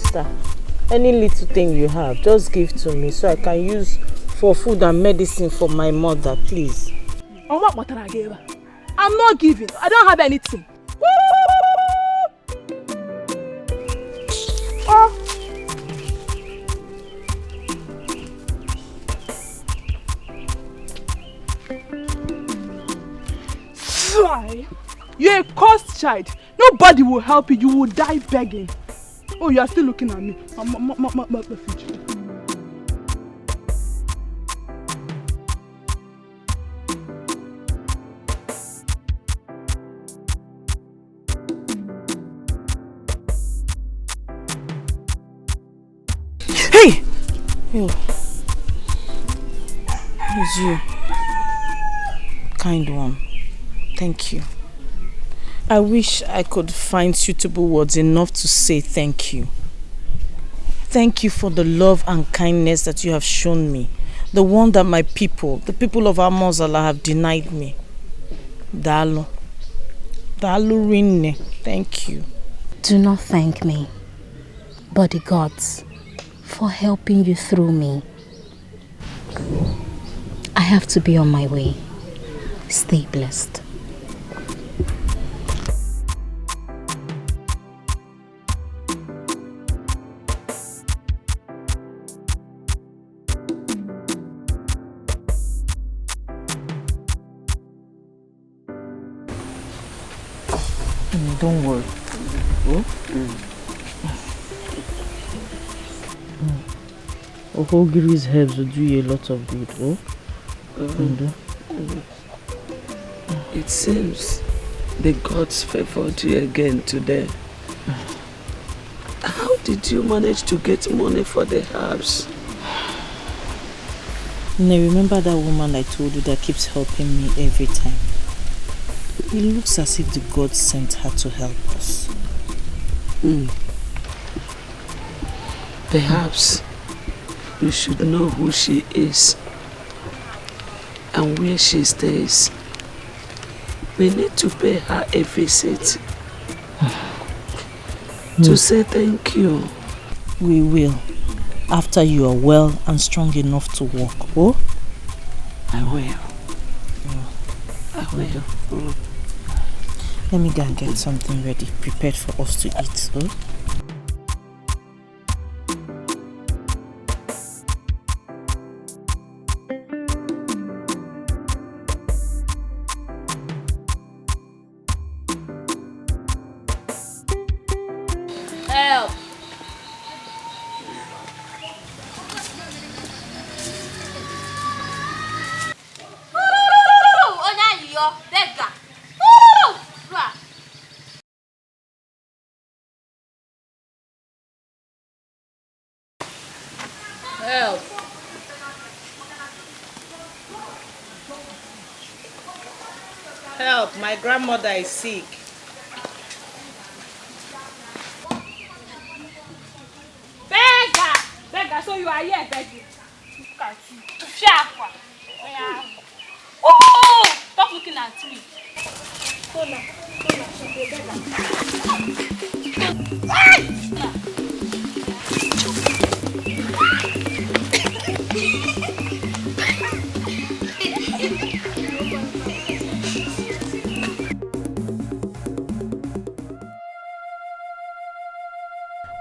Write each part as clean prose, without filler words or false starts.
sister, any little thing you have, just give to me so I can use for food and medicine for my mother, please. On what matter I gave her? I'm not giving. I don't have anything. Oh. You're a cursed child. Nobody will help you. You will die begging. Oh, you are still looking at me. Hey! Oh. It's you. Kind one. Thank you. I wish I could find suitable words enough to say thank you. Thank you for the love and kindness that you have shown me. The one that my people, the people of Amozala, have denied me. Dalo. Dalo Rinne. Thank you. Do not thank me, but the gods, for helping you through me. I have to be on my way. Stay blessed. Don't worry. Oh? Ohogiri's herbs will do you a lot of good. Oh? It seems the gods favored you again today. How did you manage to get money for the herbs? Remember that woman I told you that keeps helping me every time? It looks as if the gods sent her to help us. Perhaps you should know who she is and where she stays. We need to pay her a visit to say thank you. We will, after you are well and strong enough to walk. Oh? I will. I will. Let me go and get something ready, prepared for us to eat. Oh? Help! Help! Help, my grandmother is sick. Beggar, so you are here begging. Look at you. Oh! Stop looking at me.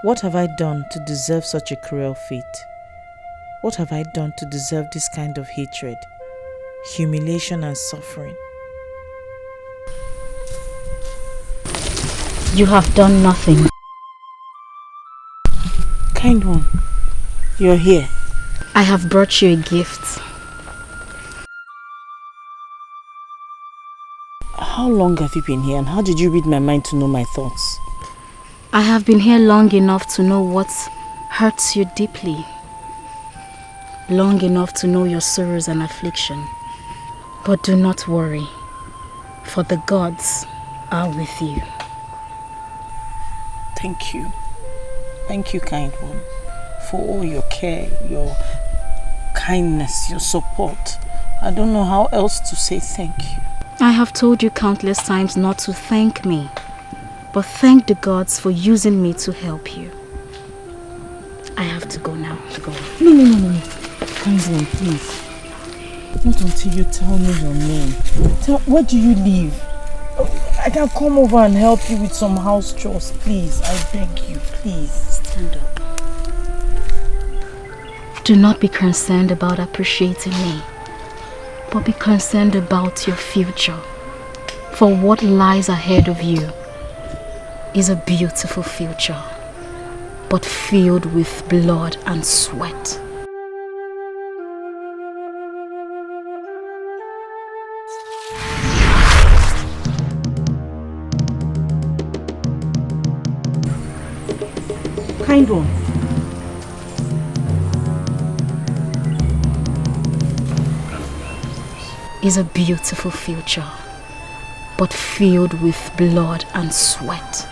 What have I done to deserve such a cruel fate? What have I done to deserve this kind of hatred, humiliation and suffering? You have done nothing. Kind one, you're here. I have brought you a gift. How long have you been here and how did you read my mind to know my thoughts? I have been here long enough to know what hurts you deeply. Long enough to know your sorrows and affliction. But do not worry, for the gods are with you. Thank you. Thank you, kind one, for all your care, your kindness, your support. I don't know how else to say thank you. I have told you countless times not to thank me, but thank the gods for using me to help you. I have to go now. Go. No. Kind one, please. Not until you tell me your name. Where do you live? I can come over and help you with some house chores, please. I beg you, please. Stand up. Do not be concerned about appreciating me, but be concerned about your future. For what lies ahead of you is a beautiful future, but filled with blood and sweat. Kind one. Is a beautiful future, but filled with blood and sweat.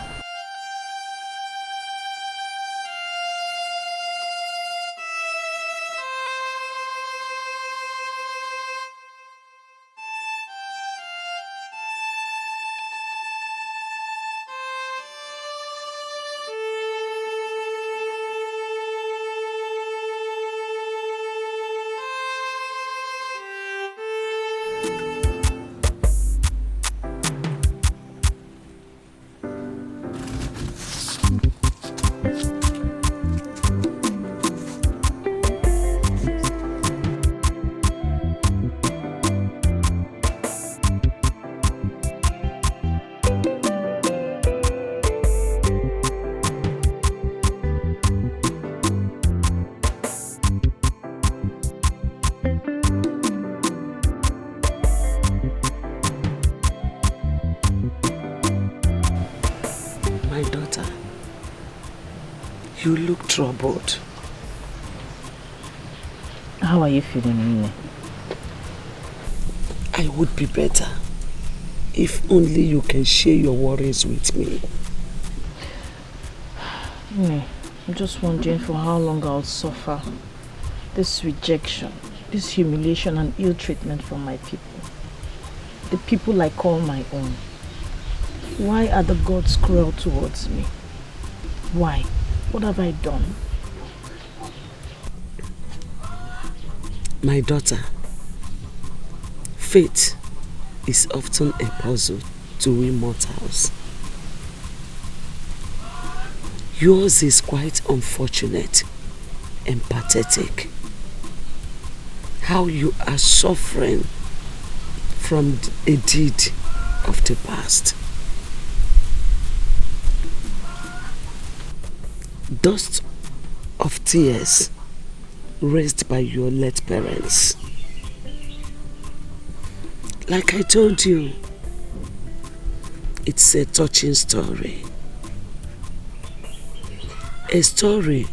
You look troubled. How are you feeling, Ini? I would be better if only you can share your worries with me. Ini, I'm just wondering for how long I'll suffer this rejection, this humiliation and ill treatment from my people. The people I call my own. Why are the gods cruel towards me? Why? What have I done? My daughter, fate is often a puzzle to we mortals. Yours is quite unfortunate and pathetic. How you are suffering from a deed of the past. Dust of tears raised by your late parents. Like I told you, it's a touching story. A story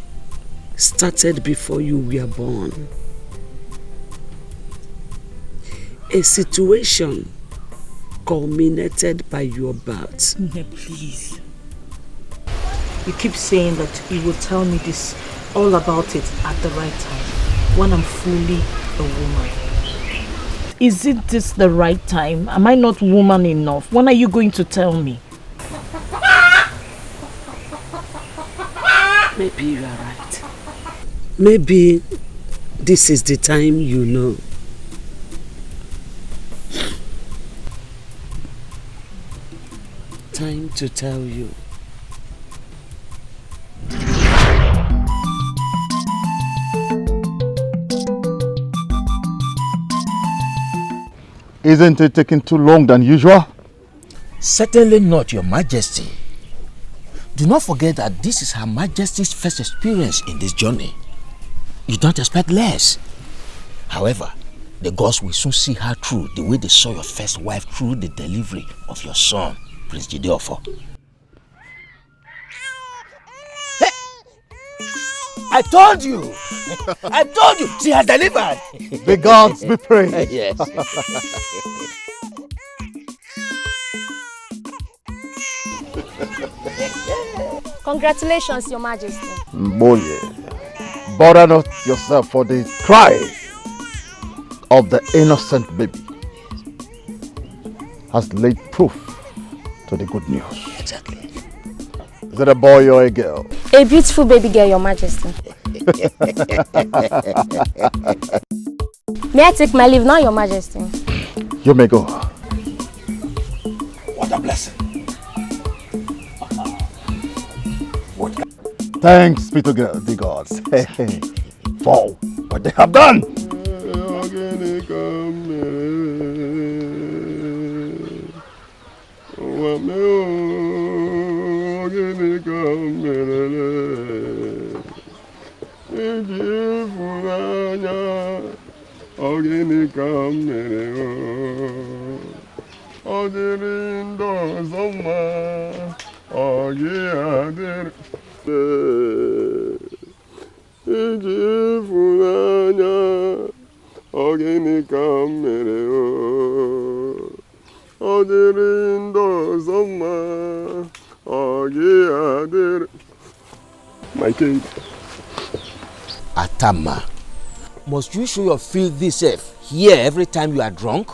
started before you were born. A situation culminated by your birth. Please. You keep saying that you will tell me this, all about it at the right time, when I'm fully a woman. Isn't this the right time? Am I not woman enough? When are you going to tell me? Maybe you are right. Maybe this is the time you know. Time to tell you. Isn't it taking too long than usual? Certainly not, Your Majesty. Do not forget that this is Her Majesty's first experience in this journey. You don't expect less. However, the gods will soon see her through the way they saw your first wife through the delivery of your son, Prince Jideofo. Hey! I told you! I told you! She has delivered! The gods be praised. Yes. Congratulations, Your Majesty. Mboye, bother not yourself for the cry of the innocent baby has laid proof to the good news. Exactly. Is it a boy or a girl? A beautiful baby girl, Your Majesty. May I take my leave now, Your Majesty? You may go. What a blessing. Thanks be to the gods for what they have done. My king. Atama, must you show your filthy self here every time you are drunk?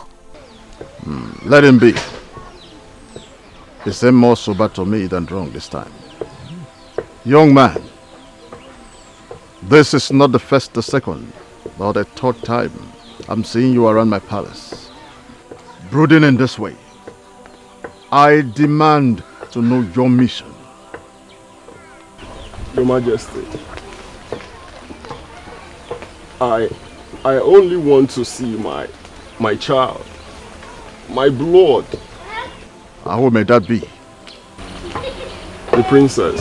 Let him be. He seemed more sober to me than drunk this time. Young man, this is not the first, the second, or the third time I'm seeing you around my palace. Brooding in this way. I demand to know your mission. Your Majesty, I only want to see my child, my blood. How may that be? The princess.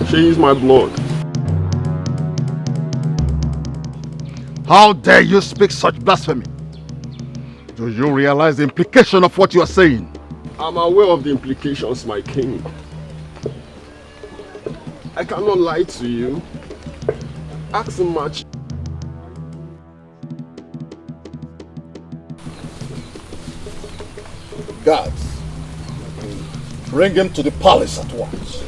She is my blood. How dare you speak such blasphemy? Do you realize the implication of what you are saying? I'm aware of the implications, my king. I cannot lie to you. Ask much. Guards, bring him to the palace at once.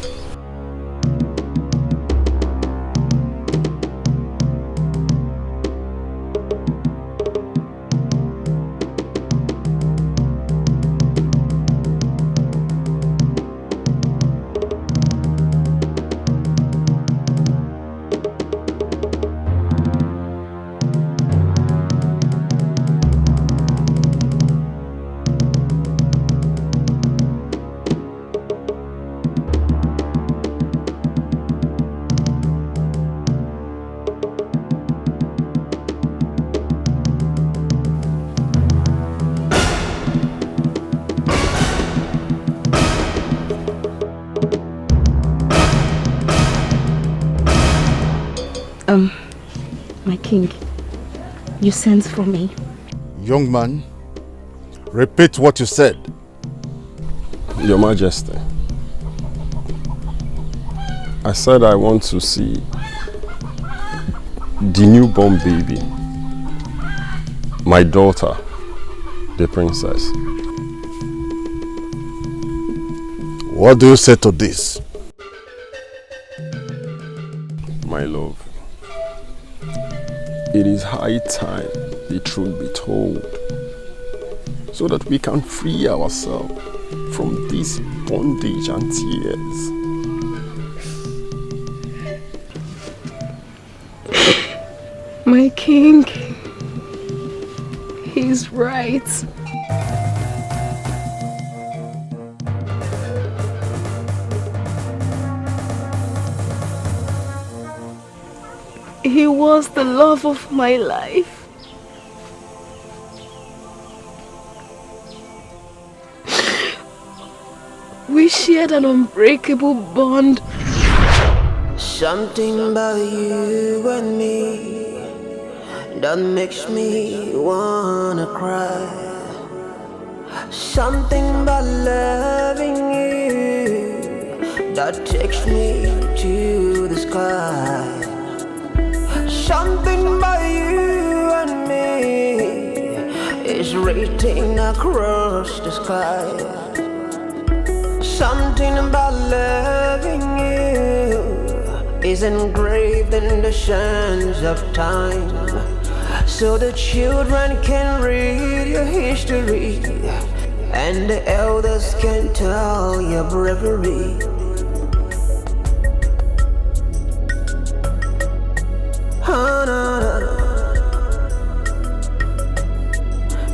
My king, you sent for me. Young man, repeat what you said. Your Majesty, I said I want to see the newborn baby, my daughter, the princess. What do you say to this? My love, it is high time the truth be told, so that we can free ourselves from this bondage and tears. My king, he's right. He was the love of my life. We shared an unbreakable bond. Something about you and me that makes me wanna cry. Something about loving you that takes me to the sky. Something about you and me is written across the sky. Something about loving you is engraved in the sands of time, so the children can read your history and the elders can tell your bravery. Oh, no, no.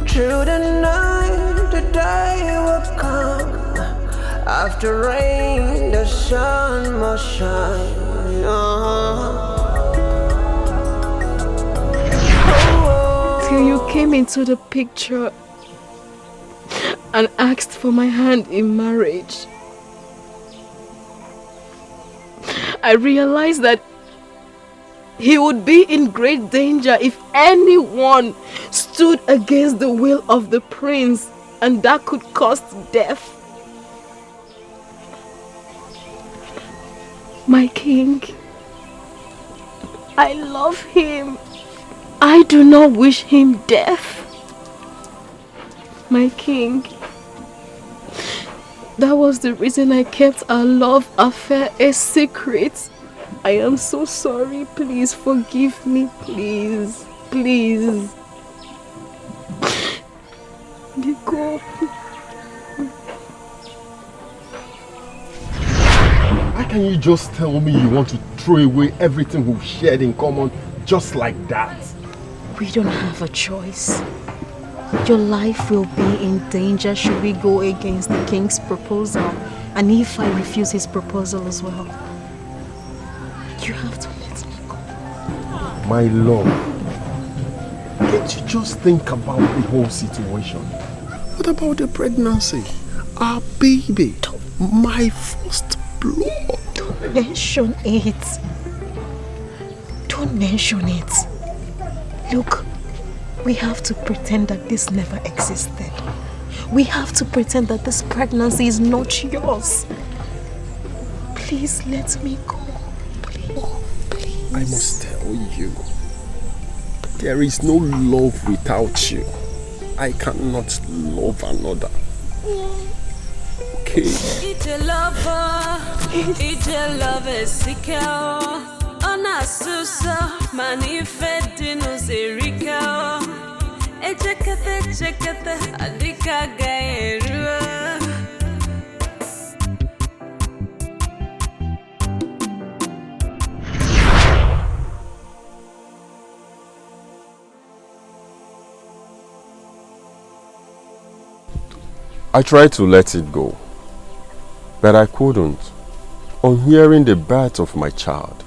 Through the night, the day will come. After rain, the sun must shine. Till you came into the picture and asked for my hand in marriage, I realized that he would be in great danger if anyone stood against the will of the prince, and that could cost death. My king, I love him. I do not wish him death. My king, that was the reason I kept our love affair a secret. I am so sorry. Please forgive me, please. Please. Biko. Why can't you just tell me you want to throw away everything we've shared in common just like that? We don't have a choice. Your life will be in danger should we go against the king's proposal, and if I refuse his proposal as well. You have to let me go. My love, can't you just think about the whole situation? What about the pregnancy? Our baby, my first blood. Don't mention it. Don't mention it. Look, we have to pretend that this never existed. We have to pretend that this pregnancy is not yours. Please let me go. Please. I must tell you, there is no love without you. I cannot love another. Okay. It's a lover, seeker. Ona susa, manifestino serika. Chekate, adika gaerua. I tried to let it go, but I couldn't. On hearing the birth of my child,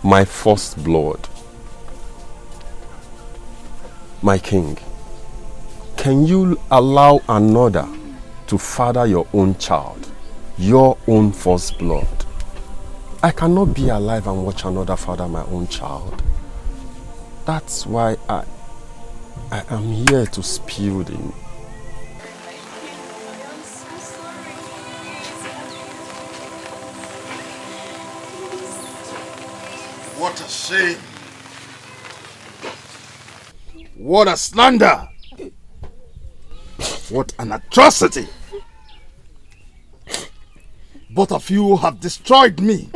my first blood. My king, can you allow another to father your own child, your own first blood? I cannot be alive and watch another father my own child. That's why I am here to spill the... What a shame. What a slander. What an atrocity. Both of you have destroyed me.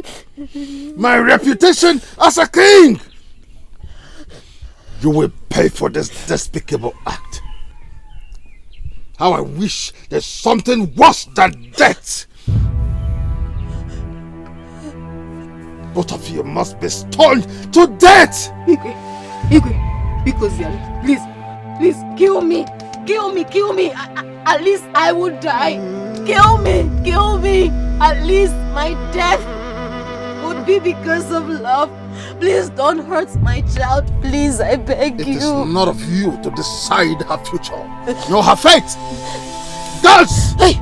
My reputation as a king. You will pay for this despicable act. How I wish there's something worse than death. Both of you must be stoned to death! Igwe, because please, kill me. At least I will die. Kill me. At least my death would be because of love. Please don't hurt my child. Please, I beg you. It is not of you to decide her future, nor her fate. Girls! Hey,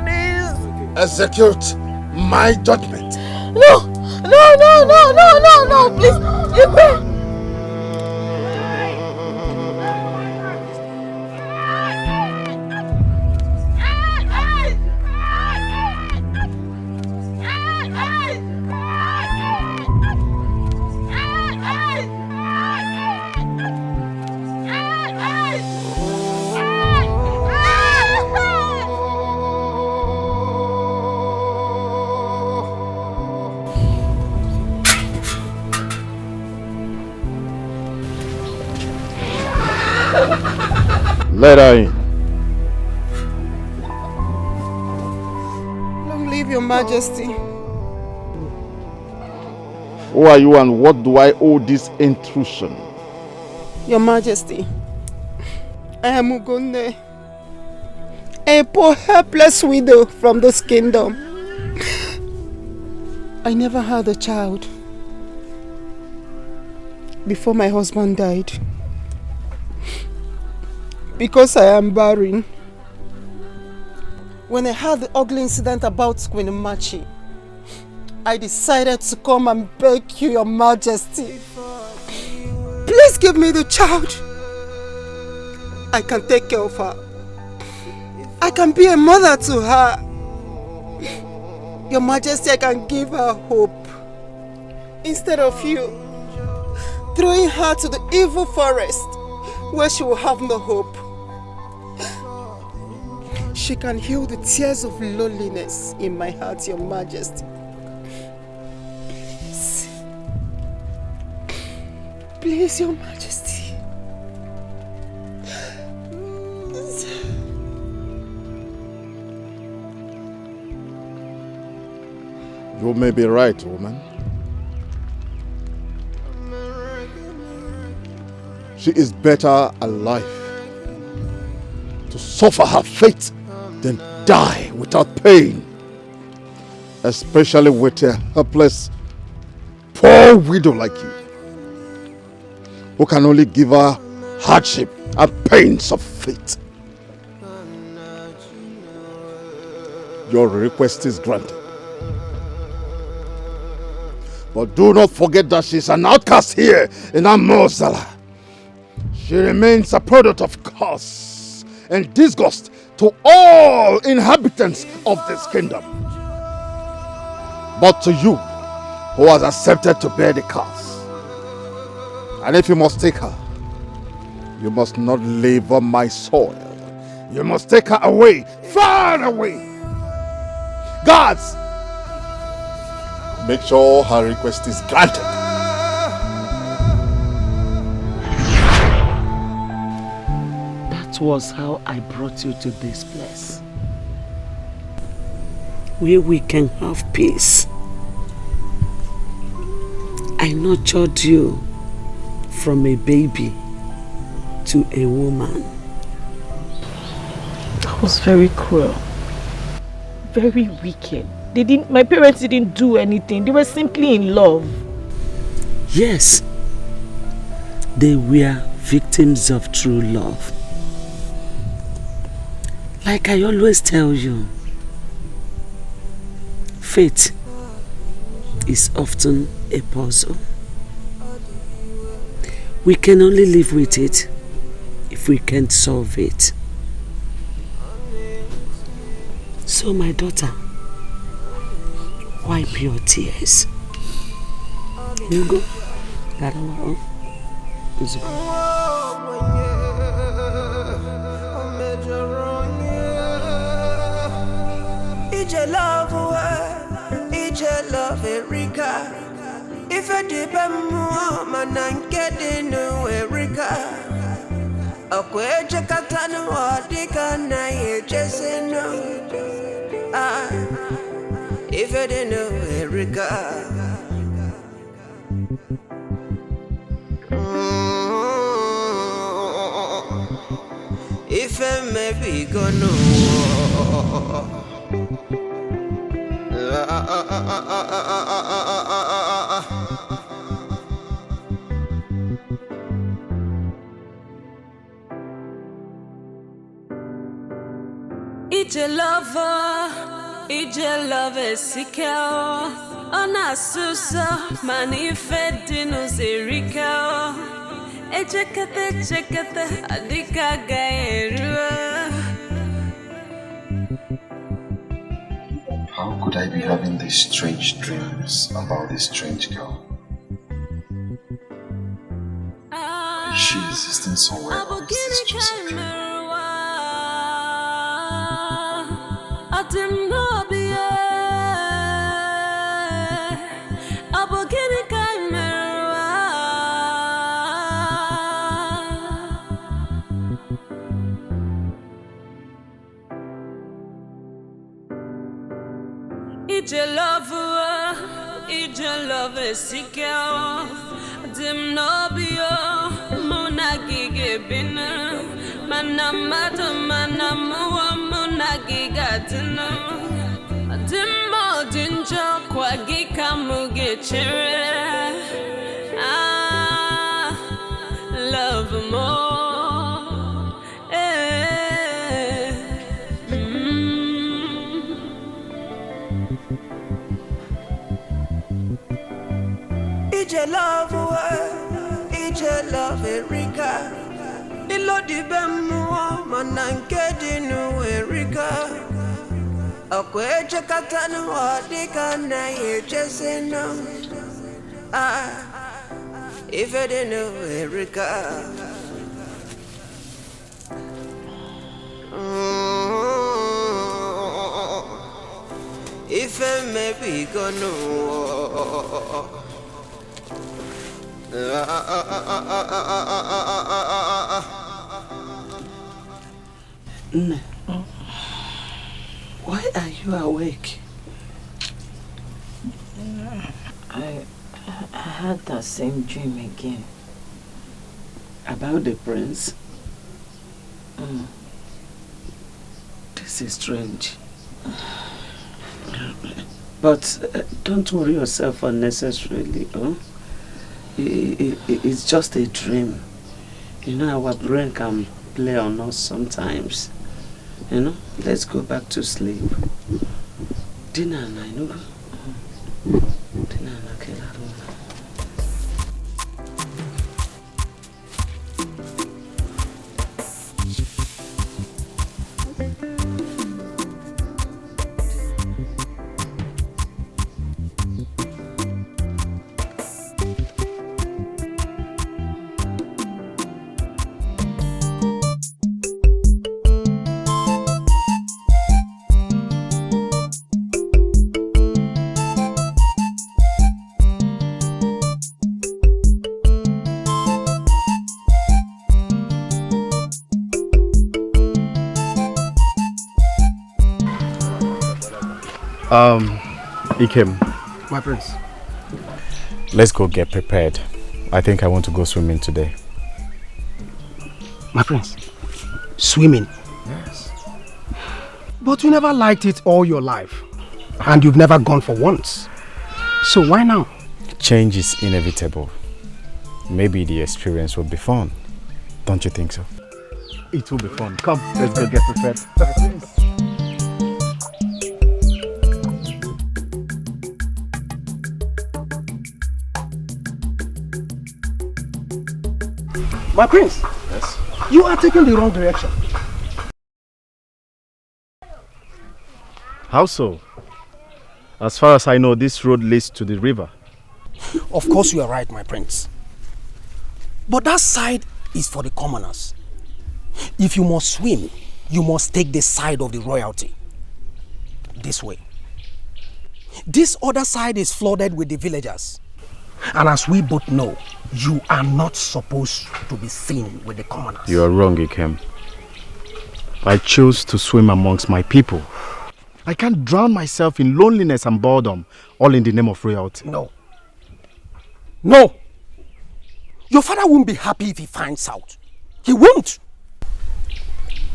please. Execute my judgment. No, please. Igwe. Let her in. forgive your majesty. Who are you and what do I owe this intrusion? Your majesty, I am Ugonne, a poor helpless widow from this kingdom. I never had a child before my husband died. Because I am barren. When I heard the ugly incident about Queen Machi, I decided to come and beg you, your majesty. Please give me the child. I can take care of her. I can be a mother to her. Your majesty, I can give her hope. Instead of you throwing her to the evil forest where she will have no hope. She can heal the tears of loneliness in my heart, your majesty. Please. Please, your majesty. You may be right, woman. She is better alive to suffer her fate than die without pain. Especially with a helpless, poor widow like you, who can only give her hardship and pains of fate. Your request is granted. But do not forget that she's an outcast here in Amozala. She remains a product of curse and disgust to all inhabitants of this kingdom. But to you, who has accepted to bear the curse, and if you must take her, you must not live on my soil. You must take her away, far away. Guards, make sure her request is granted. That was how I brought you to this place, where we can have peace. I nurtured you from a baby to a woman. That was very cruel. Very wicked. My parents didn't do anything. They were simply in love. Yes, they were victims of true love. Like I always tell you, fate is often a puzzle. We can only live with it if we can't solve it. So my daughter, wipe your tears. You go. Ije love Erika. If I dip a woman and get in Erika. A queja catano or dicana, just no. If I didn't know Erika. If I may be gonna Ije lover sikao ona suso manifestino zerikao chekete adika gaeru. How could I be having these strange dreams about this strange girl? Is she existing somewhere, or is this just a dream? Ije love esikeo. Dim no bio, munagige bina. Manamata manamuwa munagiga dina. Dimmo dinjo kwa gika muge chere. Love more. Ije love Erika. Ilo di bemu mananke dinu Erika. Akweje katanu adika na yeje seno. If I didn't know Erika. If I maybe gonna Why are you awake? I had that same dream again. About the prince? This is strange. But don't worry yourself unnecessarily. It's just a dream. You know, our brain can play on us sometimes. You know, let's go back to sleep. Dinner and I know. Dinner and I can't. Ikem. My prince. Let's go get prepared. I think I want to go swimming today. My prince. Swimming? Yes. But you never liked it all your life. And you've never gone for once. So why now? Change is inevitable. Maybe the experience will be fun. Don't you think so? It will be fun. Come, let's go get prepared. My prince, yes. You are taking the wrong direction. How so? As far as I know, this road leads to the river. Of course you are right, my prince. But that side is for the commoners. If you must swim, you must take the side of the royalty. This way. This other side is flooded with the villagers. And as we both know, you are not supposed to be seen with the commoners. You are wrong, Ikem. I chose to swim amongst my people. I can't drown myself in loneliness and boredom, all in the name of royalty. No. No! Your father won't be happy if he finds out. He won't!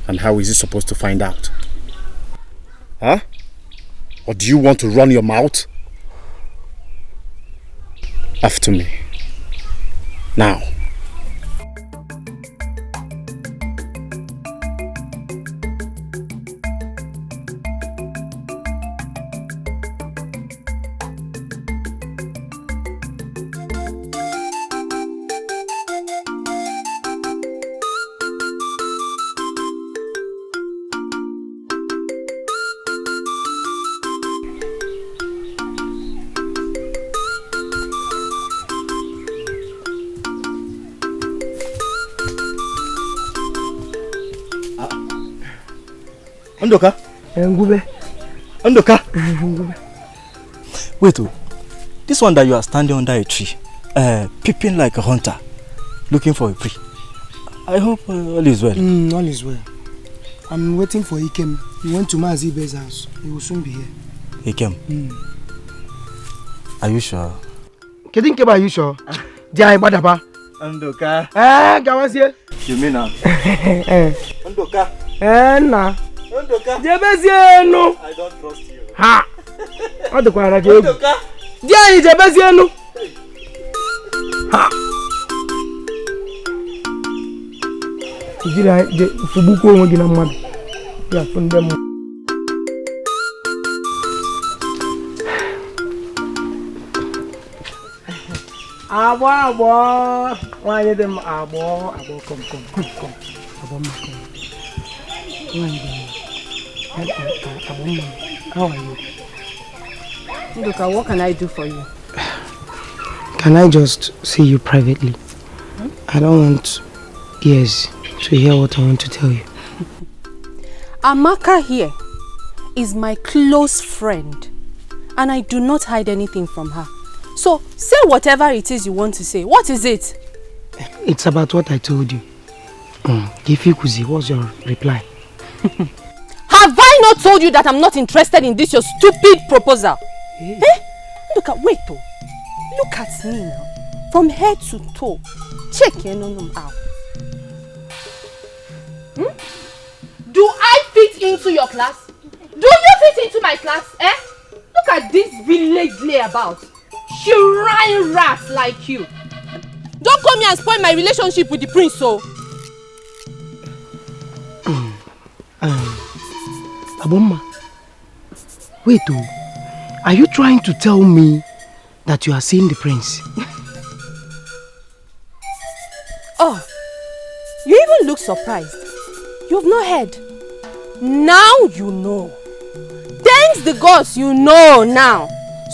And how is he supposed to find out? Huh? Or do you want to run your mouth? After me. Now. Ndoka? Ngube. Ndoka? Wait, this one that you are standing under a tree, peeping like a hunter, looking for a prey. I hope all is well. All is well. I'm waiting for Ikem. He went to Mazibe's house. He will soon be here. He came. Are you sure? Kidding, are you sure? Jai Badaba. Andoka. Gawasia. You mean now? Andoka. Nah. Andoka. Jabasiano. I don't trust you. Ha! What the quarter? Andoka. Jai Jabasiano. Ha! Jira fubuko ngina mad. Ya fundem. Abo. Why you them abo? Come. Abo ma come. How are you? Ndoka, what can I do for you? Can I just see you privately? I don't want ears to hear what I want to tell you. Amaka here is my close friend, and I do not hide anything from her. So, say whatever it is you want to say. What is it? It's about what I told you. Gifikuzi, what's your reply? Have I not told you that I'm not interested in this, your stupid proposal? Hey. Look at, wait oh. Look at me now. From head to toe. Check your nonum out. Do I fit into your class? Do you fit into my class? Look at this village layabout. Shrine rats like you. Don't come here and spoil my relationship with the prince, so. Aboma, wait oh. Are you trying to tell me that you are seeing the prince? Oh, you even look surprised. You've not heard. Now you know. Thanks the gods you know now.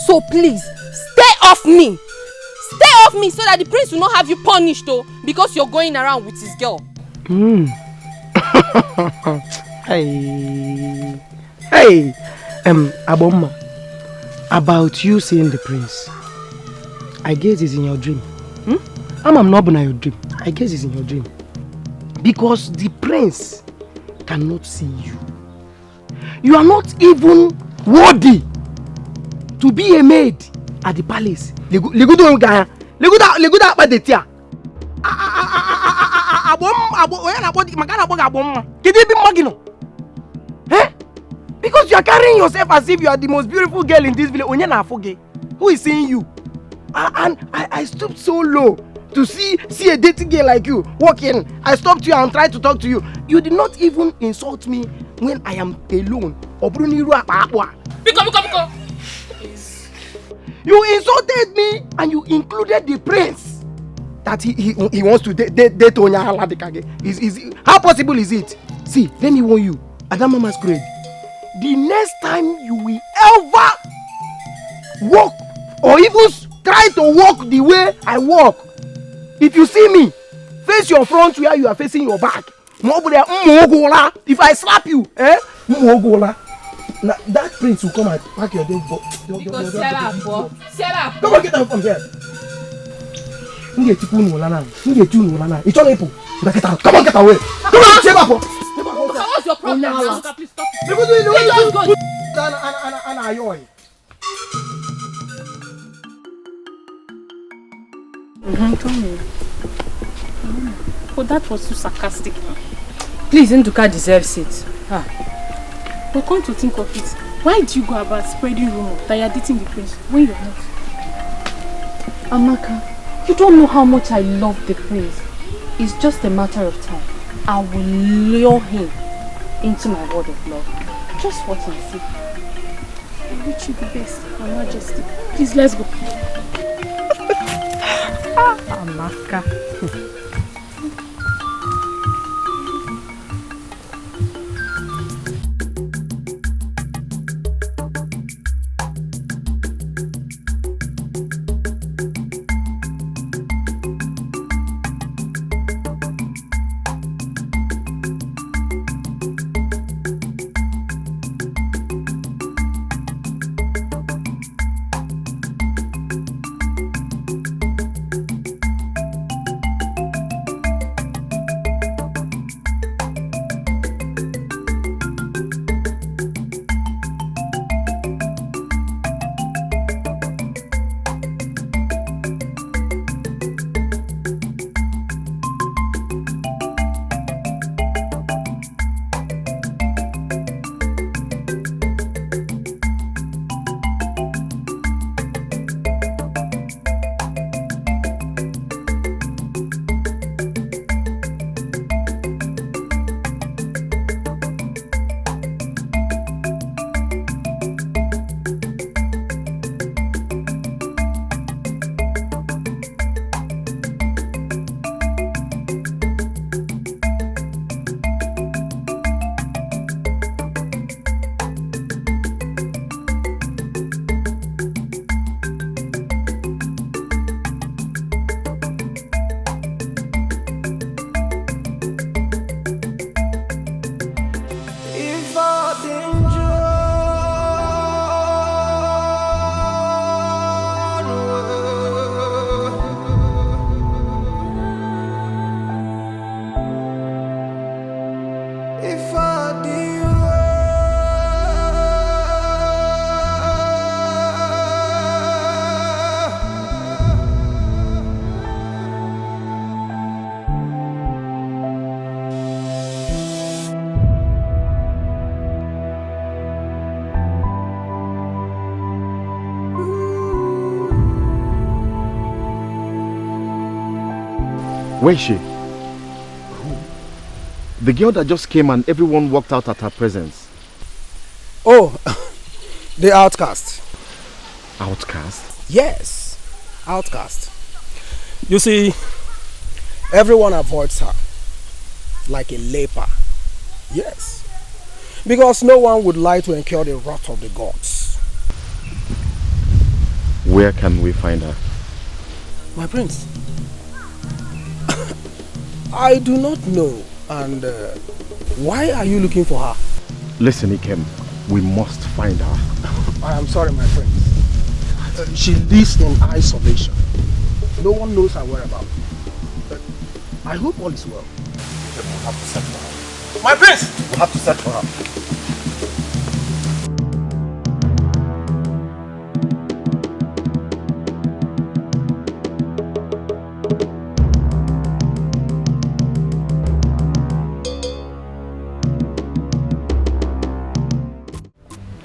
So please, stay off me. Stay off me so that the prince will not have you punished though, because you're going around with his girl. Hey, Aboma, about you seeing the prince. I guess it's in your dream. I'm not in your dream. I guess it's in your dream. Because the prince cannot see you. You are not even worthy to be a maid at the palace. Because you are carrying yourself as if you are the most beautiful girl in this village. Who is seeing you? And I stooped so low to see a dating girl like you walking. I stopped you and tried to talk to you. You did not even insult me when I am alone. Biko. You insulted me and you included the prince. That he wants to date Onya Haladikage. How possible is it? See, let me warn you. Adama Masquerade. The next time you will ever walk or even try to walk the way I walk, if you see me, face your front where you are facing your back. If I slap you, that prince will come and pack your day. Come on, get out from here. Come on, get away. Come on, What's your problem now? Please stop. Come here. Oh, that was so sarcastic. Please, Nduka deserves it. But come to think of it, why do you go about spreading rumor that you're dating the prince when you're not? Amaka, you don't know how much I love the prince. It's just a matter of time. I will lure him into my world of love. Just watch and see. I wish you the best, Her Majesty. Please, let's go. Amaka. Where is she? The girl that just came and everyone walked out at her presence. Oh, the outcast. Outcast? Yes, outcast. You see, everyone avoids her like a leper. Yes, because no one would like to incur the wrath of the gods. Where can we find her? My prince, I do not know. And why are you looking for her? Listen, Ikem, we must find her. I am sorry, my friend. She lives in isolation. No one knows her whereabouts. I hope all is well. We'll have to search for her. My prince! We'll have to search for her.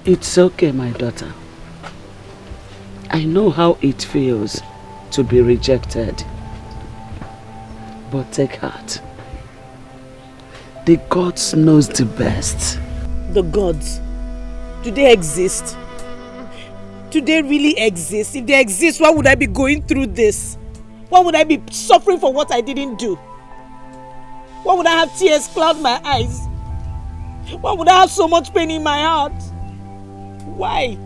It's okay, my daughter. I know how it feels to be rejected. But take heart. The gods knows the best. The gods? Do they exist? Do they really exist? If they exist, why would I be going through this? Why would I be suffering for what I didn't do? Why would I have tears cloud my eyes? Why would I have so much pain in my heart? Why?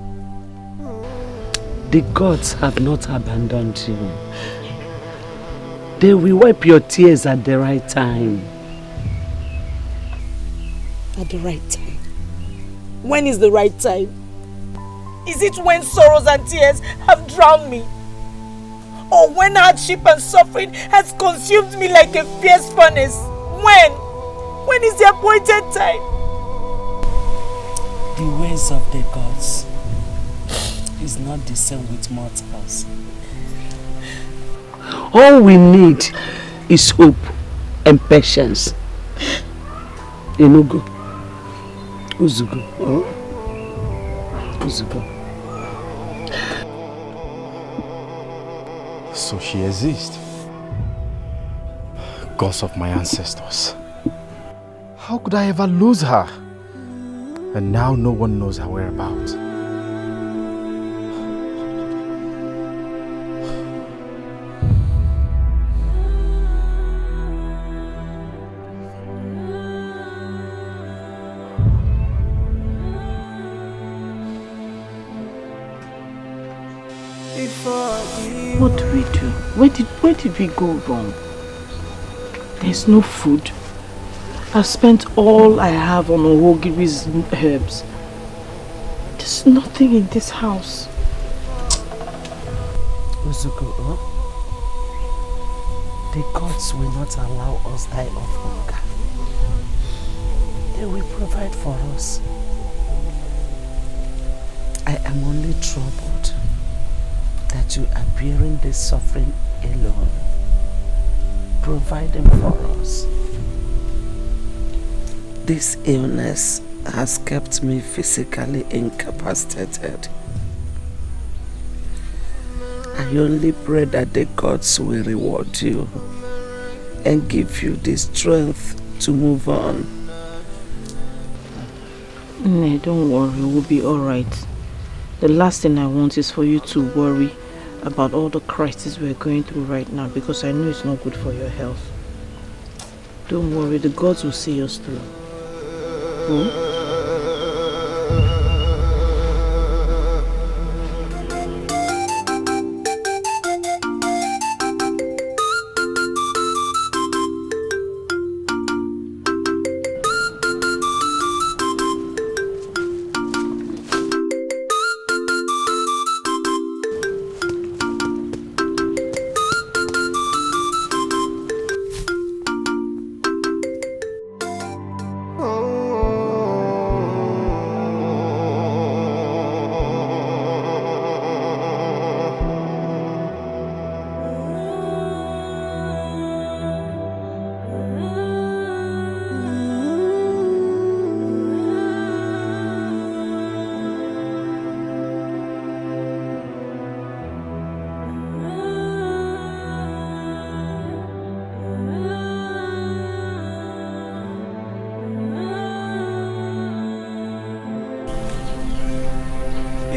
The gods have not abandoned you. They will wipe your tears at the right time. At the right time? When is the right time? Is it when sorrows and tears have drowned me? Or when hardship and suffering has consumed me like a fierce furnace? When? When is the appointed time? The ways of the gods is not the same with mortals. All we need is hope and patience. Enugu. Uzugu. Uzugu. So she exists. Gods of my ancestors. How could I ever lose her? And now no one knows her whereabouts. What do we do? Where did we go wrong? There's no food. I've spent all I have on Ohogiri's herbs. There's nothing in this house. Uzuko, the gods will not allow us die of hunger. They will provide for us. I am only troubled that you are bearing this suffering alone, providing for us. This illness has kept me physically incapacitated. I only pray that the gods will reward you and give you the strength to move on. No, don't worry, we'll be alright. The last thing I want is for you to worry about all the crises we're going through right now, because I know it's not good for your health. Don't worry, the gods will see us through.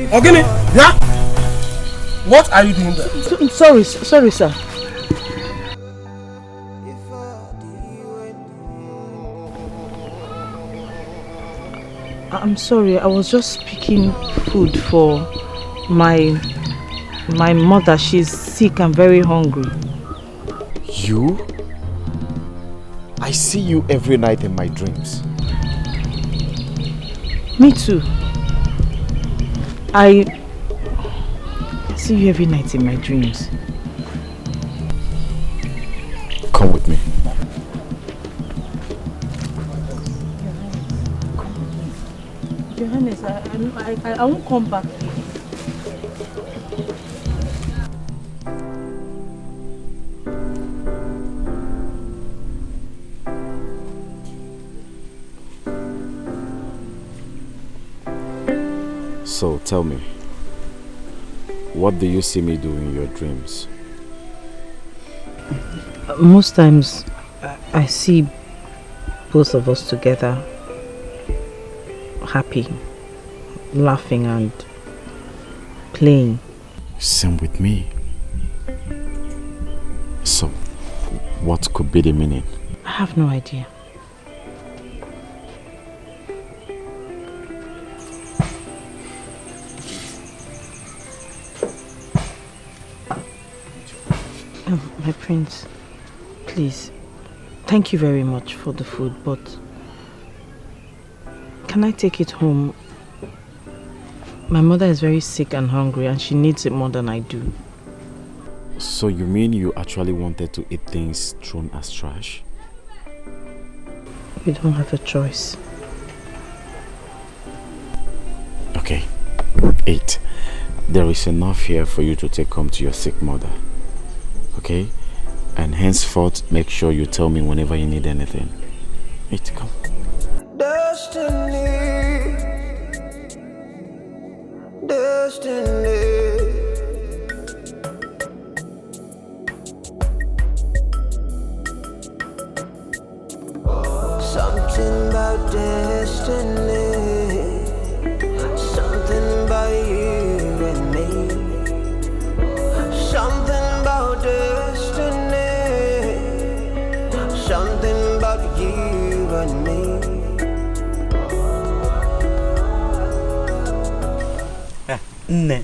Ogini, yeah? What are you doing there? Sorry, sir. I'm sorry, I was just picking food for my mother. She's sick and very hungry. You? I see you every night in my dreams. Me too. I see you every night in my dreams. Come with me. Your Highness, I won't come back. So tell me, what do you see me do in your dreams? Most times, I see both of us together, happy, laughing and playing. Same with me. So, what could be the meaning? I have no idea. Oh, my prince, please, thank you very much for the food, but can I take it home? My mother is very sick and hungry and she needs it more than I do. So you mean you actually wanted to eat things thrown as trash? We don't have a choice. Okay, eat. There is enough here for you to take home to your sick mother. Okay? And henceforth, make sure you tell me whenever you need anything. Eat, come. Destiny, destiny. Something about destiny, something about you and me, something about destiny, something about you and me. Nne,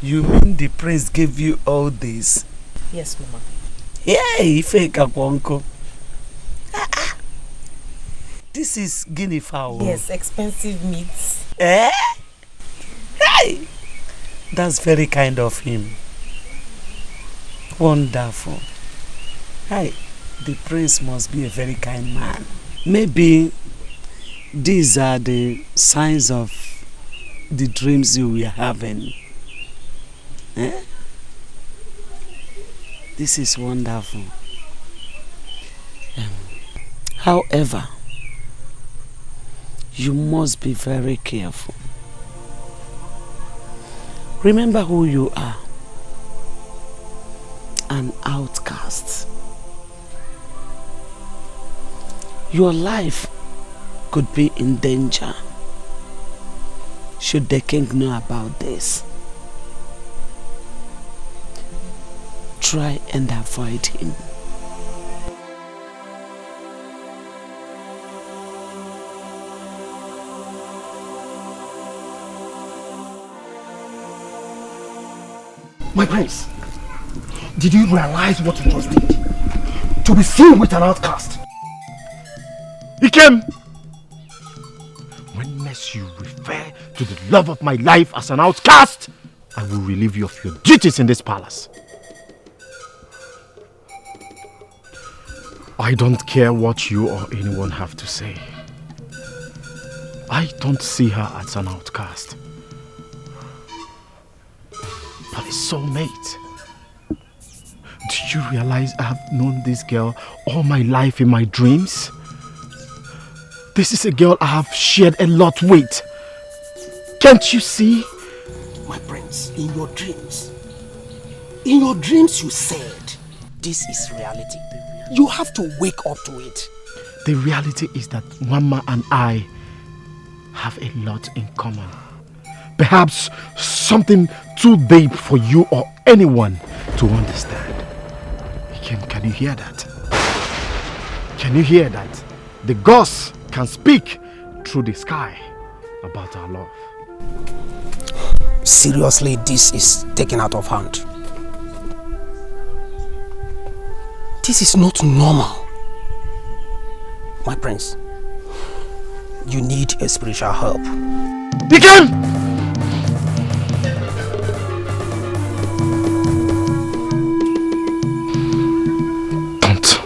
you mean the prince gave you all this? Yes, Mama. Hey, fake akwanko. This is guinea fowl. Yes, expensive meats. Eh? Hey! That's very kind of him. Wonderful. Hey, the prince must be a very kind man. Maybe these are the signs of the dreams you were having. Eh? This is wonderful. However, you must be very careful. Remember who you are. An outcast. Your life could be in danger should the king know about this. Try and avoid him. My prince, did you realize what you just did? To be seen with an outcast. He came. When next you refer to the love of my life as an outcast, I will relieve you of your duties in this palace. I don't care what you or anyone have to say. I don't see her as an outcast, but a soulmate. Do you realize I have known this girl all my life in my dreams? This is a girl I have shared a lot with. Can't you see? My prince, in your dreams you said, this is reality. You have to wake up to it. The reality is that Mama and I have a lot in common. perhaps something too deep for you or anyone to understand. Can you hear that? Can you hear that? The gods can speak through the sky about our love. Seriously, this is taken out of hand. This is not normal. My prince, you need a spiritual help. Begin! Don't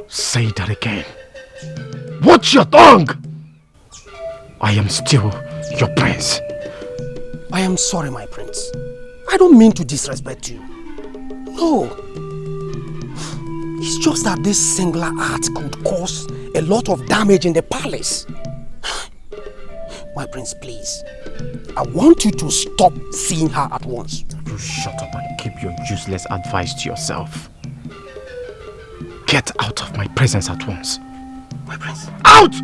say that again. Watch your tongue! I am still your prince. I am sorry, my prince. I don't mean to disrespect you. No. It's just that this singular act could cause a lot of damage in the palace. My prince, please. I want you to stop seeing her at once. You shut up and keep your useless advice to yourself. Get out of my presence at once. My prince. Out!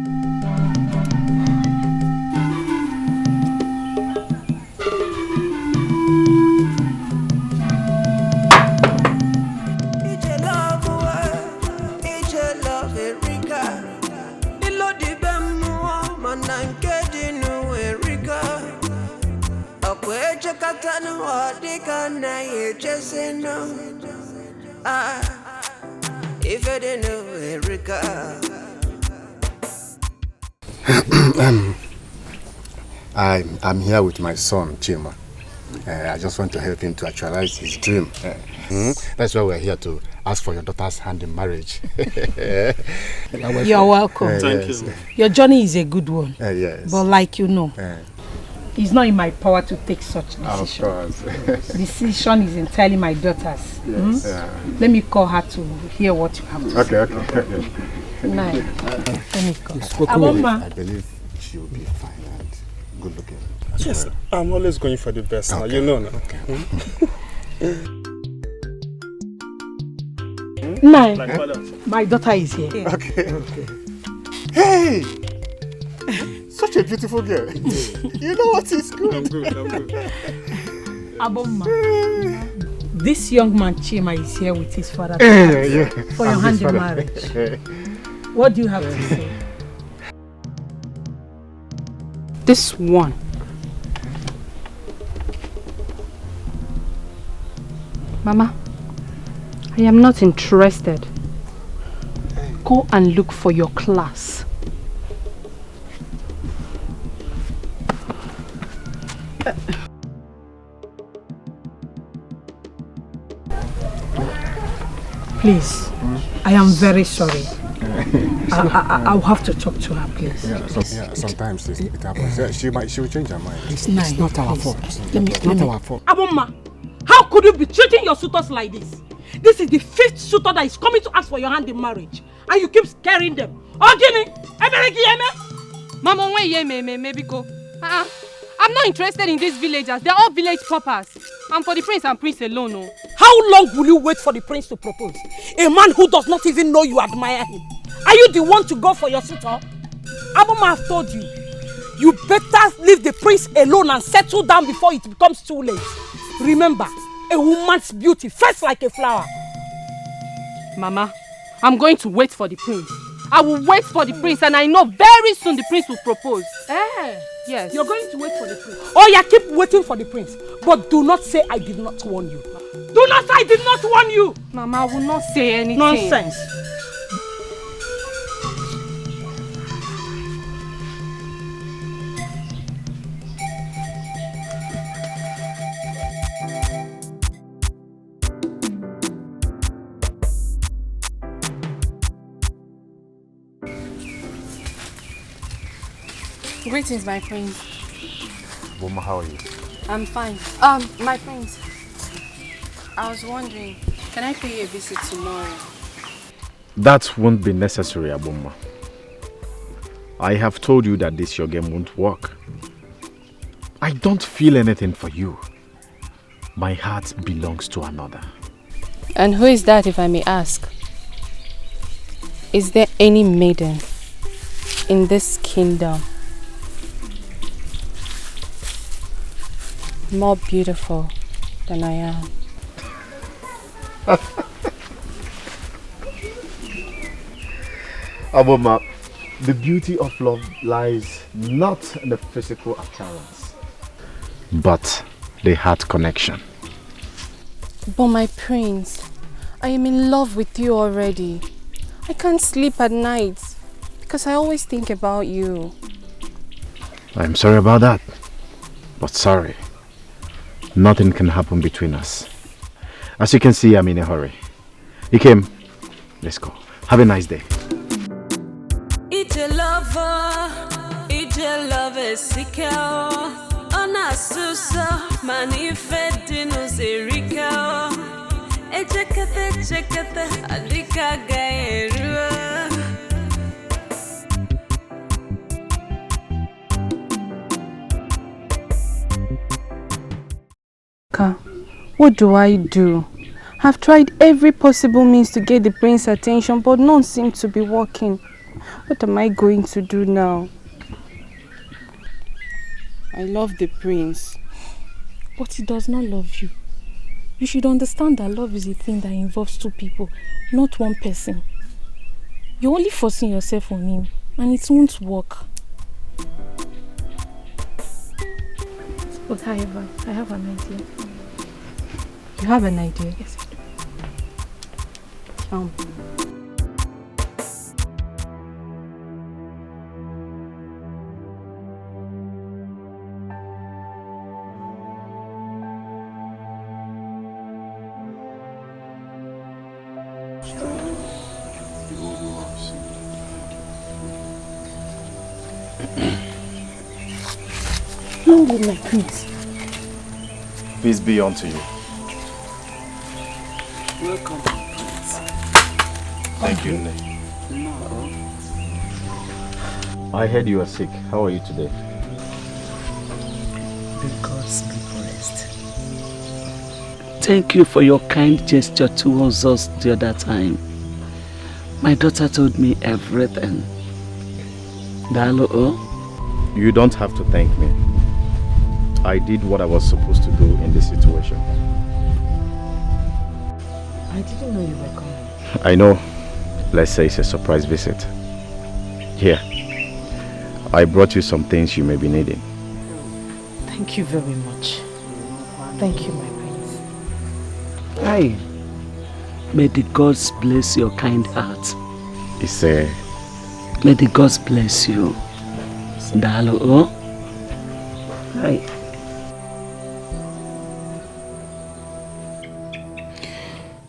I'm here with my son, Chima. I just want to help him to actualize his dream. That's why we're here to ask for your daughter's hand in marriage. You're welcome. Thank you. Your journey is a good one. Yes. But like you know, it's not in my power to take such decision. Of course. Decision is entirely my daughter's. Yes. Let me call her to hear what you have to say. Okay. Nice. Let me call. I believe she will be fine and good looking. Yes, I'm always going for the best now, you know now. My daughter is here. Okay. Hey! Such a beautiful girl. You know what is good? I'm good. Aboma, this young man Chima is here with his father for your hand in marriage. What do you have to say? This one. Mama, I am not interested. Go and look for your class. Please, I am very sorry. I'll have to talk to her, please. Sometimes it happens. She will change her mind. It's not our fault. It's not our fault. Aboma, how could you be treating your suitors like this? This is the 5th suitor that is coming to ask for your hand in marriage, and you keep scaring them. Mama, when you maybe go. I'm not interested in these villagers. They're all village paupers. I'm for the prince and prince alone. No. How long will you wait for the prince to propose? A man who does not even know you admire him. Are you the one to go for your suitor? Aboma have told you. You better leave the prince alone and settle down before it becomes too late. Remember, a woman's beauty fades like a flower. Mama, I'm going to wait for the prince. I will wait for the prince, and I know very soon the prince will propose. Yes. You're going to wait for the prince. Oh yeah, keep waiting for the prince. But do not say I did not warn you. Do not say I did not warn you. Mama, I will not say anything. Nonsense. Greetings, my prince. Boma, how are you? I'm fine. My prince, I was wondering, can I pay you a visit tomorrow? That won't be necessary, Aboma. I have told you that this your game won't work. I don't feel anything for you. My heart belongs to another. And who is that, if I may ask? Is there any maiden in this kingdom more beautiful than I am. Aboma, the beauty of love lies not in the physical appearance, but the heart connection. But my prince, I am in love with you already. I can't sleep at night because I always think about you. I'm sorry about that, but sorry. Nothing can happen between us. As you can see, I'm in a hurry. Dikeh, let's go. Have a nice day. It's a lover, seeker. Ona susa, manifesting us erika. Chekate, adika gaerua. What do I do? I've tried every possible means to get the prince's attention, but none seems to be working. What am I going to do now? I love the prince, but he does not love you. You should understand that love is a thing that involves two people, not one person. You're only forcing yourself on him, and it won't work. But however, I have an idea. You have an idea? Yes. Long live my prince. Peace be unto you. Welcome, Prince. Thank you, Nne. I heard you are sick. How are you today? The gods be praised. Thank you for your kind gesture towards us the other time. My daughter told me everything. Dalo. You don't have to thank me. I did what I was supposed to do in this situation. I didn't know you were coming. I know. Let's say it's a surprise visit. Here. I brought you some things you may be needing. Thank you very much. Thank you, my prince. Hi. May the gods bless your kind heart. It's May the gods bless you. Dalo. Hi.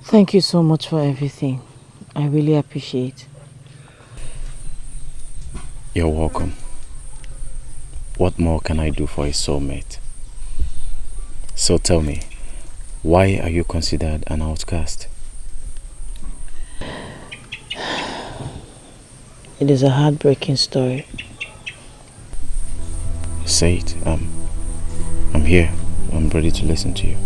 Thank you so much for everything. I really appreciate. You're welcome. What more can I do for a soulmate? So tell me, why are you considered an outcast? It is a heartbreaking story. Say it. I'm here. I'm ready to listen to you.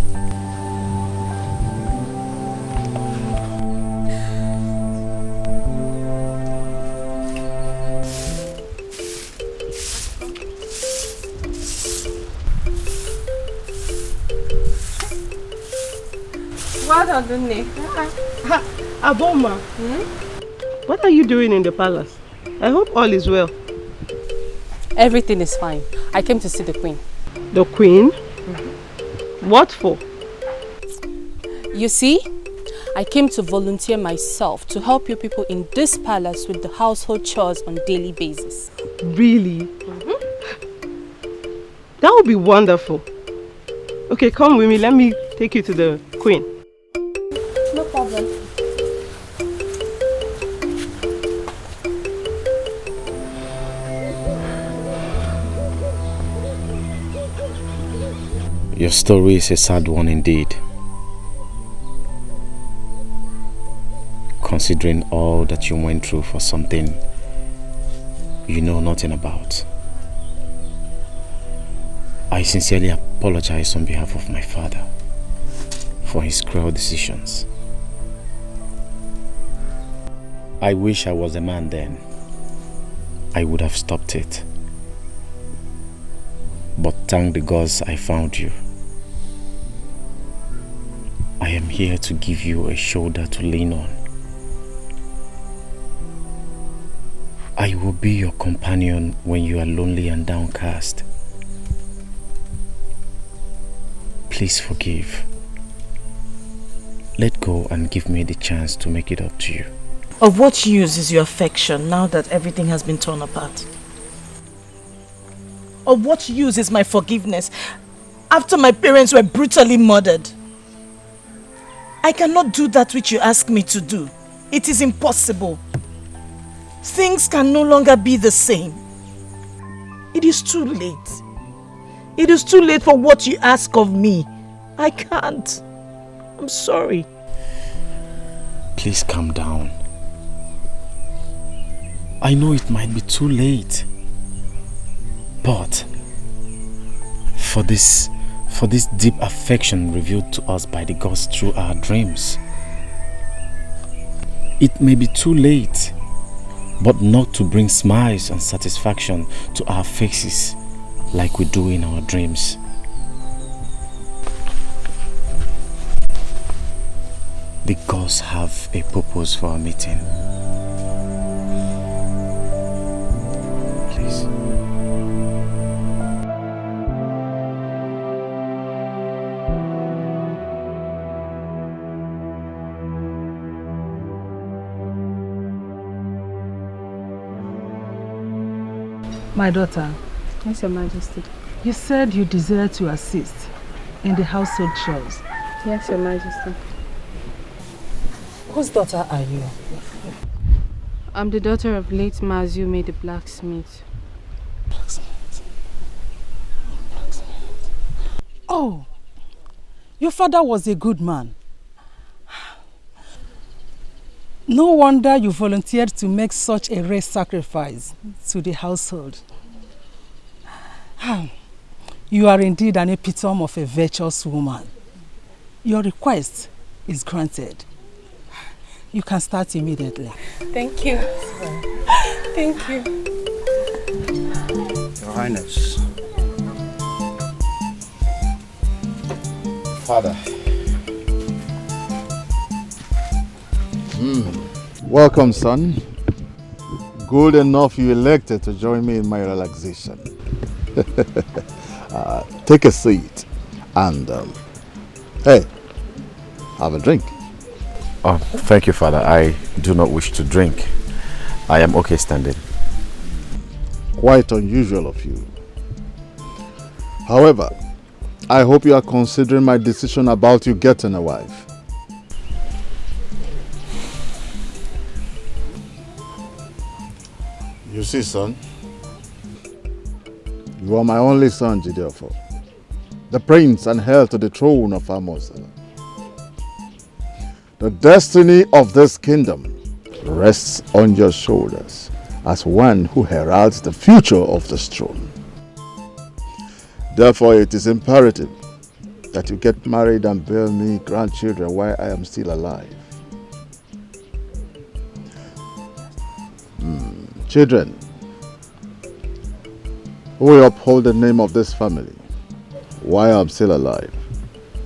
What are the name? Aboma, what are you doing in the palace? I hope all is well. Everything is fine. I came to see the queen. The queen? What for? You see, I came to volunteer myself to help you people in this palace with the household chores on a daily basis. Really? That would be wonderful. Okay, come with me. Let me take you to the queen. No problem. Your story is a sad one indeed. Considering all that you went through for something you know nothing about. I sincerely apologize on behalf of my father for his cruel decisions. I wish I was a man then. I would have stopped it. But thank the gods I found you here to give you a shoulder to lean on. I will be your companion when you are lonely and downcast. Please forgive. Let go and give me the chance to make it up to you. Of what use is your affection now that everything has been torn apart? Of what use is my forgiveness after my parents were brutally murdered? I cannot do that which you ask me to do. It is impossible. Things can no longer be the same. It is too late. It is too late for what you ask of me. I can't. I'm sorry. Please calm down. I know it might be too late, but for this deep affection revealed to us by the gods through our dreams, it may be too late, but not to bring smiles and satisfaction to our faces like we do in our dreams. The gods have a purpose for our meeting. Please. My daughter. Yes, Your Majesty. You said you desired to assist in the household chores. Yes, Your Majesty. Whose daughter are you? I'm the daughter of late Mazume the blacksmith. Oh, your father was a good man. No wonder you volunteered to make such a rare sacrifice to the household. You are indeed an epitome of a virtuous woman. Your request is granted. You can start immediately. Thank you. Thank you. Your Highness. Father. Welcome, son. Good enough you elected to join me in my relaxation. Take a seat and, hey, have a drink. Oh, thank you, Father. I do not wish to drink. I am okay standing. Quite unusual of you. However, I hope you are considering my decision about you getting a wife. You see, son, you are my only son, Jideofo, the prince and heir to the throne of Amosa. The destiny of this kingdom rests on your shoulders as one who heralds the future of this throne. Therefore, it is imperative that you get married and bear me grandchildren while I am still alive. Children who will uphold the name of this family while I'm still alive,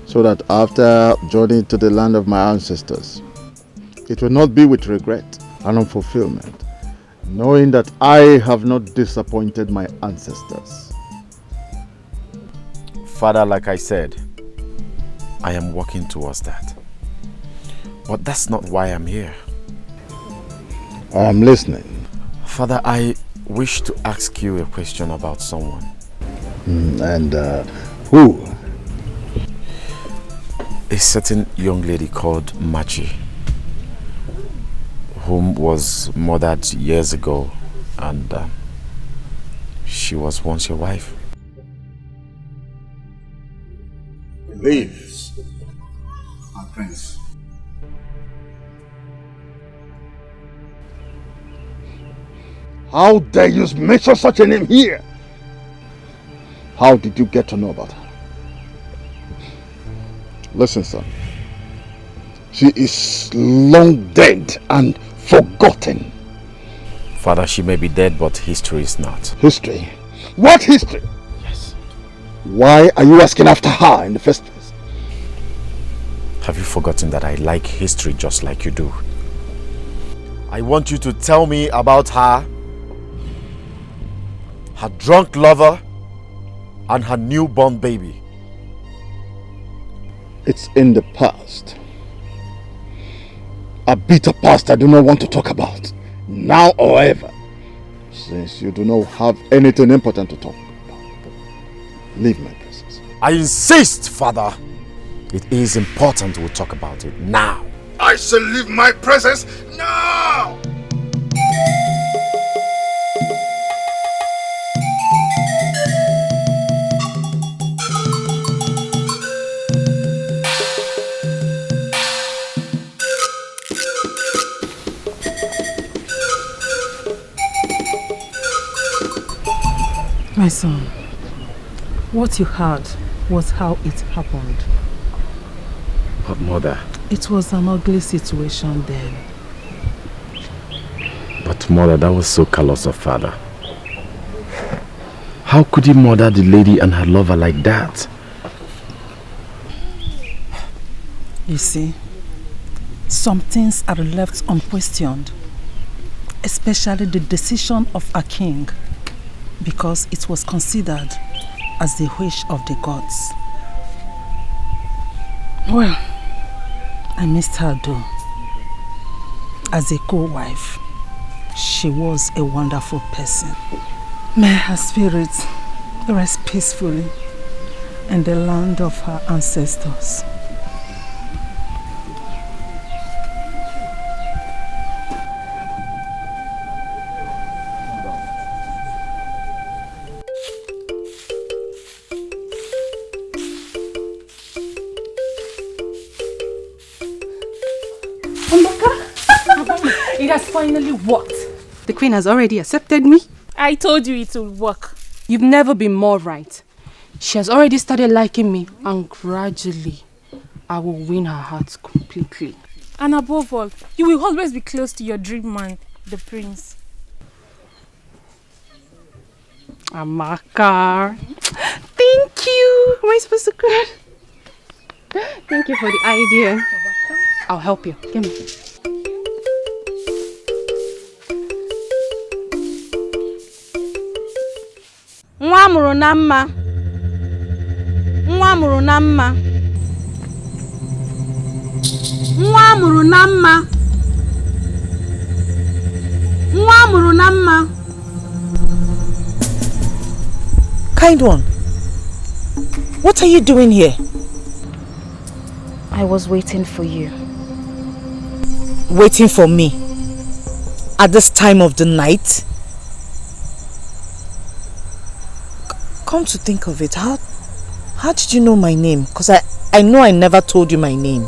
so that after journeying to the land of my ancestors, it will not be with regret and unfulfillment, knowing that I have not disappointed my ancestors. Father, like I said, I am working towards that. But that's not why I'm here. I am listening. Father, I wish to ask you a question about someone. And who? A certain young lady called Machi, whom was murdered years ago, and she was once your wife. Leaves, my prince. How dare you mention such a name here? How did you get to know about her? Listen, son. She is long dead and forgotten. Father, she may be dead, but history is not. History? What history? Yes. Why are you asking after her in the first place? Have you forgotten that I like history just like you do? I want you to tell me about her drunk lover, and her newborn baby. It's in the past. A bitter past I do not want to talk about, now or ever, since you do not have anything important to talk about. Leave my presence. I insist, Father. It is important we talk about it now. I shall leave my presence now! My son, what you heard was how it happened. But mother... It was an ugly situation then. But mother, that was so callous of father. How could he murder the lady and her lover like that? You see, some things are left unquestioned, especially the decision of a king, because it was considered as the wish of the gods. Well, I missed her though. As a co-wife, she was a wonderful person. May her spirit rest peacefully in the land of her ancestors. It has finally worked. The queen has already accepted me. I told you it would work. You've never been more right. She has already started liking me, and gradually I will win her heart completely. And above all, you will always be close to your dream man, the prince. Amaka. Thank you. Am I supposed to cry? Thank you for the idea. You're welcome. I'll help you. Give me. Nwa amụrụ na mma. Nwa amụrụ na mma. Nwa amụrụ na mma. Nwa amụrụ na mma. Kind one, what are you doing here? I was waiting for you. Waiting for me? At this time of the night? Come to think of it, how did you know my name? Because I know I never told you my name.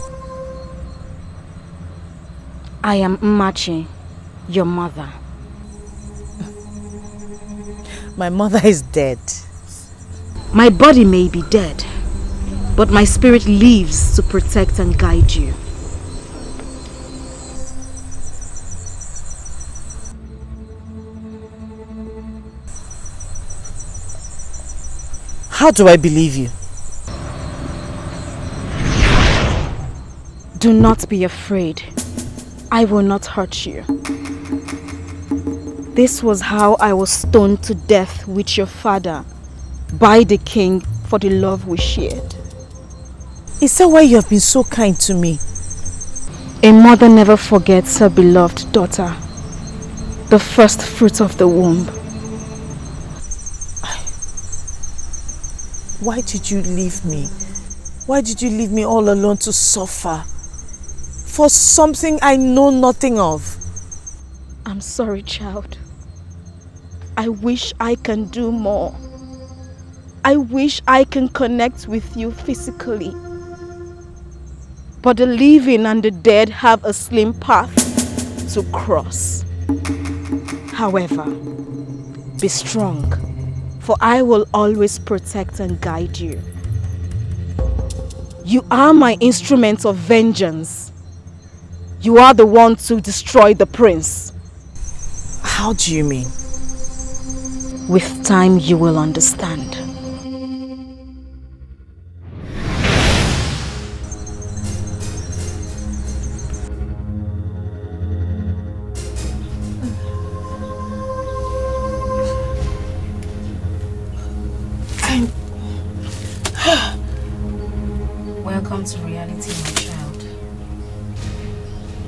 I am Mmachi, your mother. My mother is dead. My body may be dead, but my spirit lives to protect and guide you. How do I believe you? Do not be afraid. I will not hurt you. This was how I was stoned to death with your father by the king for the love we shared. Is that why you have been so kind to me? A mother never forgets her beloved daughter, the first fruit of the womb. Why did you leave me? Why did you leave me all alone to suffer? For something I know nothing of. I'm sorry, child. I wish I can do more. I wish I can connect with you physically. But the living and the dead have a slim path to cross. However, be strong, for I will always protect and guide you. You are my instrument of vengeance. You are the one to destroy the prince. How do you mean? With time you will understand. Welcome to reality, my child.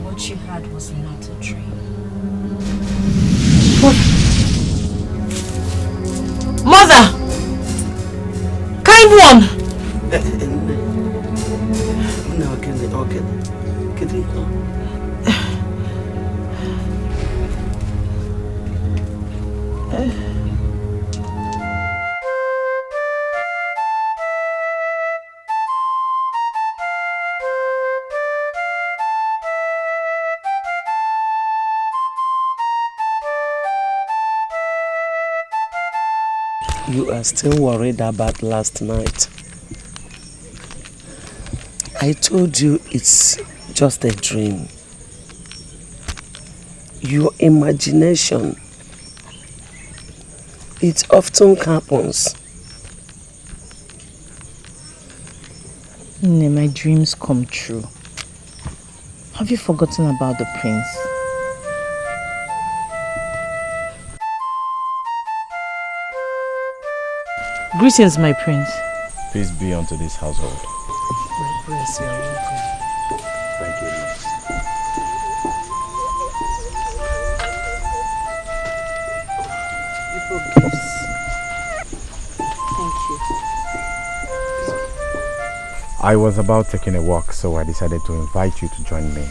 What you had was not a dream. Mother! Kind one! You are still worried about last night. I told you it's just a dream. Your imagination, it often happens. My dreams come true. Have you forgotten about the prince? Greetings, my prince. Peace be unto this household. My prince, you are welcome. Thank you. People gifts. Thank you. I was about taking a walk, so I decided to invite you to join me.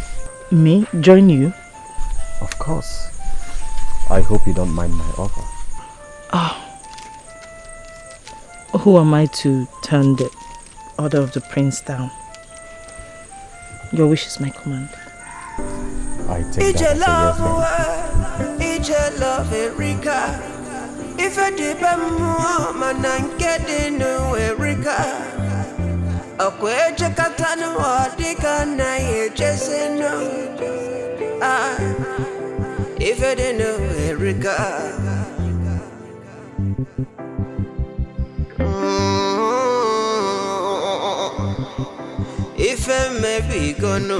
Me? Join you? Of course. I hope you don't mind my offer. Oh. Who am I to turn the order of the prince down? Your wish is my command. I take that as a yes, love Erika. If I dip a man and get in Erika. A queja catano or Dikeh, I just know. If I didn't know Erika. If I may be gonna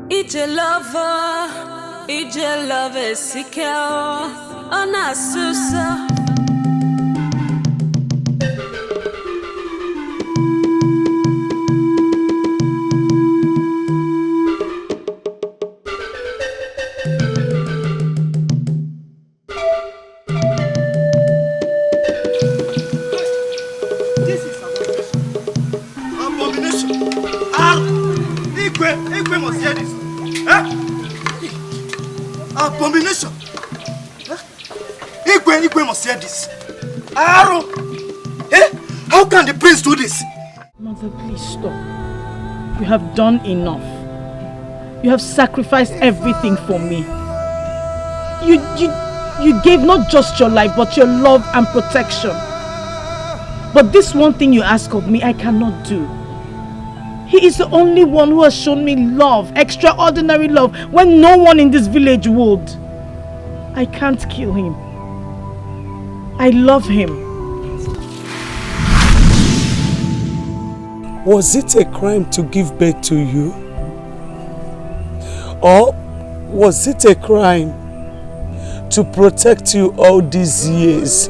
Ije lover, sikao, ona susa. Dikeh must hear this. Abomination. Dikeh must hear this. Aro. How can the prince do this? Mother, please stop. You have done enough. You have sacrificed everything for me. You gave not just your life, but your love and protection. But this one thing you ask of me, I cannot do. He is the only one who has shown me love, extraordinary love, when no one in this village would. I can't kill him. I love him. Was it a crime to give birth to you? Or was it a crime to protect you all these years?